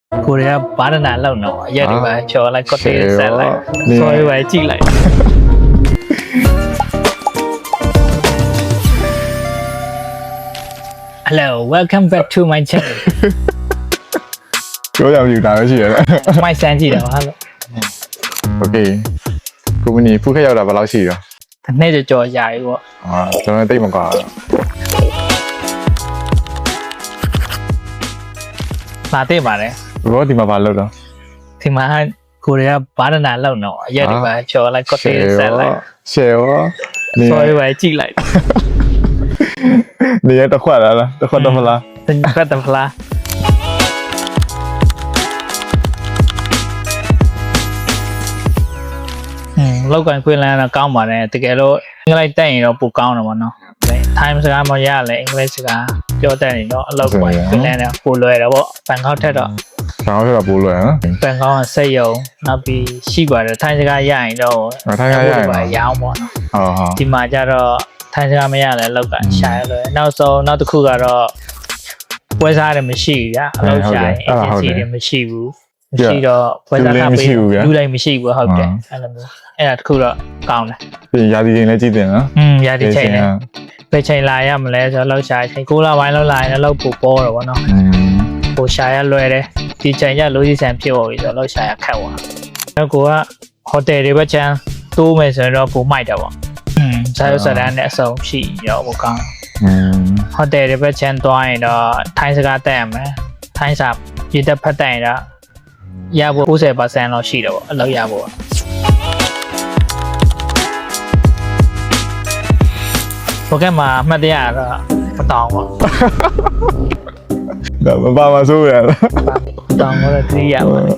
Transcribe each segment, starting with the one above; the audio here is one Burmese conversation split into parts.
ကိုရီးယားဘာနာလောက်နော်ရက်ဒီပါချော်လိုက်ကိုတေးဆက်လိုက်ဆိုရွယ်ကြည့်လိုက် Hello welcome back to my channel ပြောရမလို့ဒါပဲရှိရတယ် မိုက်စမ်းကြည့်တယ်ဟာလို့ Okay ကိုမနီဖူးခက်ရောက်တာဘယ်လောက်ရှိရော တစ်နေ့ကြော်ကြာပြီပေါ့ ကျွန်တော်တိတ်မကွာ လာသိပါတယ် ဘောဒီမှာဘာလုပ်တော့ ဒီမှာကိုရီးယားဘာနာလောက်နော်ရက်ဒီပါချော်လိုက်ကိုတေးဆက်လိုက် share ရော ဆိုရွယ်ကြည့်လိုက် နေရတစ်ခွက်လားတစ်ခွက်တော့မလား တင်ဖတ်တယ်ဖလားလောက်ကန်ခွေးလန်းတော့ကောင်းပါတယ်တကယ်လို့အင်္ဂလိပ်တက်ရင်တော့ပိုကောင်းတယ်ပေါ့နော် time စကားမရလဲအင်္ဂလိပ်စကားပြောတတ်နေတော့အလောက်ကွာခွေးလန်းတော့ပိုလွယ်တယ်ပေါ့ဘန်ကောက်ထက်တော့ ဆောင်းတော့ပိုးလွယ်နော် ဘန်ကောက်ကစိတ်ယုံနောက်ပြီးရှိပါတယ်ထိုင်းစကားရရင်တော့ရောင်းပေါ့နော်ဒီမှာကျတော့ထိုင်းစကားမရလဲလောက်ကရှာရလွယ်နောက်ဆုံးနောက်တစ်ခုကတော့ပွဲစားတယ်မရှိဘူးဗျာအလုပ်ရှာရင် agency တွေမရှိဘူးမရှိတော့ပွဲစားခပေးလူတိုင်းမရှိဘူးဟုတ်တယ်အဲ့လိုမျိုးအဲ့ဒါတစ်ခုတော့ကောင်းတယ် ပြင်ရာဒီချိန်လည်းကြည့်တင်နော် ရာဒီချိန်နဲ့ပဲချိန်လာရမလဲဆိုတော့လောက်ရှာချိန်6လပိုင်းလောက်လာရင်လည်းလောက်ပိုပေါ်တော့ဗောနော်ပိုရှာရလွယ်တယ်ဒီချိန်ကျလိုကြီးဆန်ဖြစ်သွားပြီဆိုတော့လောက်ရှာရခက်သွားတော့ကိုကဟိုတယ်တွေပဲချမ်းတိုးမယ်ဆိုရင်တော့ပိုမိုက်တယ်ဗောဇာတ်စရန်နဲ့အဆုံးရှိရောပိုကောင်းဟိုတယ်တွေပဲချမ်းသွားရင်တော့ထိုင်းစကားတက်ရမယ်ထိုင်းစာပြည်သက်ဖတ်တက်ရင်တော့ရဖို့ 90% လောက်ရှိတယ်ဗောအလုပ်ရဖို့โปรแกรมမှာအမှတ်တရတော့မတောင်းပါ ဒါမပါမဆိုးရလား တောင်းတော့သိရပါမယ်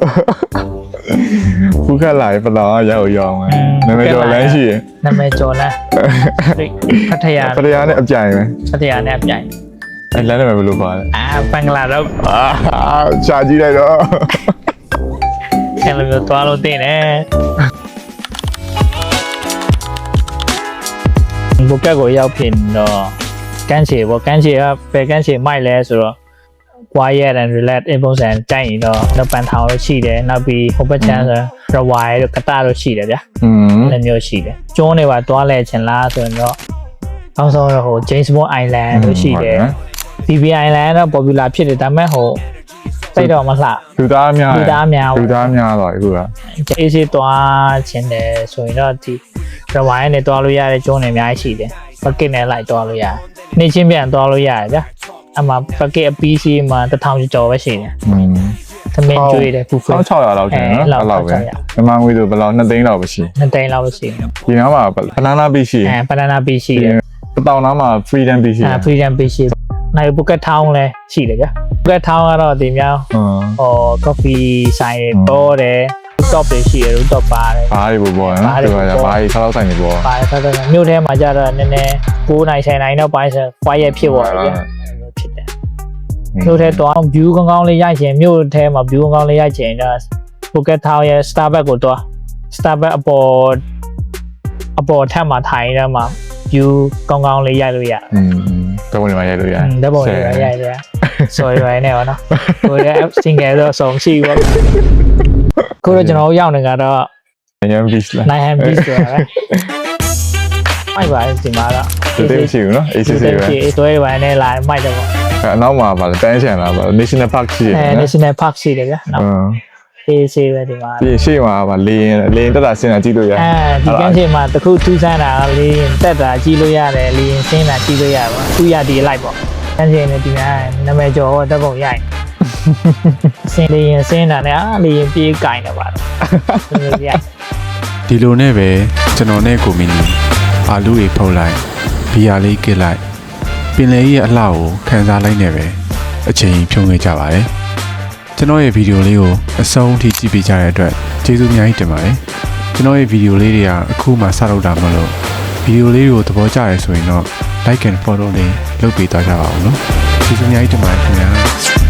ဖူးခက်လာရင်ပလောင်ရောက်ရောက်မယ်နာမည်ကျော်လမ်းရှိရ နာမည်ကျော်လမ်းဖတ်ထရ ပရယာနဲ့အပြိုင်ပဲ ဖတ်ထရနဲ့အပြိုင် အဲလမ်းနာမည်ဘယ်လိုပါလဲ ဘင်္ဂလားတော့ ရှာကြည့်လိုက်တော့ အဲ့လိုမျိုးသွားလို့တင်တယ်ဘုကက်ကိုရောက်ဖြစ်တော့ကန်းချေပေါ့ကန်းချေကပဲကန်းချေမိုက်လဲဆိုတော့ quiet and relax အပုံစံတိုက်ရင်တော့နောက်ပန်ထောင်လို့ရှိတယ်နောက်ပြီးဟိုဘက်ချမ်းဆိုတော့ Rawai တို့ကတာတို့ရှိတယ်ဗျာအဲ့မျိုးရှိတယ်ကျွန်းတွေပါတွားလဲချင်လားဆိုရင်တော့အောင်းဆုံးတော့ဟို James Bond Island တို့ရှိတယ် BB Island တော့ popular ဖြစ်တယ်ဒါပေမဲ့ဟိုစိတ်တော့မလှ လူသားများ လူသားများ တော့အခုက အေးစေးတွားခြင်းတယ်ဆိုရင်တော့ဒီ Rawai နဲ့တွားလို့ရတဲ့ကျွန်းတွေအများကြီးရှိတယ် bucket နဲ့လိုက်တွားလို့ရတယ်နေချင်းပြန်တွားလို့ရတယ်ဗျာအမှ bucket အပီးစီမှာ1000ကျော်ပဲရှိတယ်သမင်းကျွေးတယ်ဖူဖူ 1600လောက်ကျန်နော်အဲ့လောက်ပဲမြန်မာငွေဆိုဘယ်လောက်2သိန်းလောက်ပဲရှိ 2သိန်းလောက်ပဲရှိတယ် ဒီနားမှာဘနာနာဘီရှိ banana beach ရှိတယ် ပတောင်နားမှာ freedom beach ရှိ freedom beach ရှိနိုင် bucket town လည်းရှိတယ်ဗျာ bucket town ကတော့ဒီများဟော coffee ဆိုင်တွေပေါ်တယ် top တွေရှိတယ် top ပါတယ် ဘာတွေပေါ်နော်ဒီကဘာတွေဆောက်ဆိုင်တွေပေါ် ပါတယ်ဆက်ဆက်မြို့ထဲမှာကြတော့နည်းနည်း9နိုင်10နိုင်တော့ပိုင်းဆို quiet ဖြစ်သွားတယ်ဗျာဖြစ်တယ်မြို့ထဲတော့ view ကောင်းကောင်းလေးရိုက်ချင်မြို့ထဲမှာ view ကောင်းကောင်းလေးရိုက်ချင်တော့ Bucket Town ရဲ့ Starbucks ကိုတော့ Starbucks အပေါ်ထပ်မှာထိုင်နေတော့မှ view ကောင်းကောင်းလေးရိုက်လို့ရတယ်ဓာတ်ပုံတွေမှာရိုက်လို့ရတယ် ဓာတ်ပုံတွေရိုက်ရတယ် sorry ပါနဲ့ဗောနော်ကိုရဲ့ single တော့ဆုံးရှိပါကိုတော့ကျွန်တော်ရောက်နေကတော့ Nayam beach လား Nayam beach ဆိုတာပဲမိုက်ပါဒီမှာတော့ တိတ်မရှိဘူးနော် ACC ပဲ တွဲပါနဲ့လာမိုက်တယ်ဗော အနောက်မှာပါတန်းချန်လာပါ National Park ရှိတယ်နော် National Park ရှိတယ်ဗျာနော်AC ပဲဒီမှာ ပြီးရှေ့မှာပါလေရင်တက်တာဆင်းတာကြည့်လို့ရတယ် ဒီကန်းချိန်မှာတခုထူးဆန်းတာလေရင်တက်တာကြည့်လို့ရတယ်လေရင်ဆင်းတာကြည့်လို့ရပါသူရဒီလိုက်ပေါ့ကန်းချိန်နဲ့ဒီမှာနာမည်ကျော်တော့တက်ပုံရိုက်ဆင်းလေရင်ဆင်းတာနဲ့လေရင်ပြေးကင်တယ်ပါဒီလိုနဲ့ပဲကျွန်တော်နဲ့ကိုမင်းကြီးအာလူတွေဖုတ်လိုက်ဘီယာလေးကစ်လိုက်ပင်လယ်ကြီးရဲ့အလှကိုခန်းစားလိုက်နေပဲအချိန်ဖြုံးခဲ့ကြပါတယ်ကျွန်တော်ရဲ့ဗီဒီယိုလေးကိုအဆုံးထိကြည့်ပေးကြတဲ့အတွက်ကျေးဇူးအများကြီးတင်ပါတယ်ကျွန်တော်ရဲ့ဗီဒီယိုလေးတွေကအခုမှစလုပ်တာမလို့ဗီဒီယိုလေးကိုသဘောကျရဆိုရင်တော့ like and follow လေးလုပ်ပေးသွားကြပါဦးနော်ကျေးဇူးအများကြီးတင်ပါတယ်ခင်ဗျာ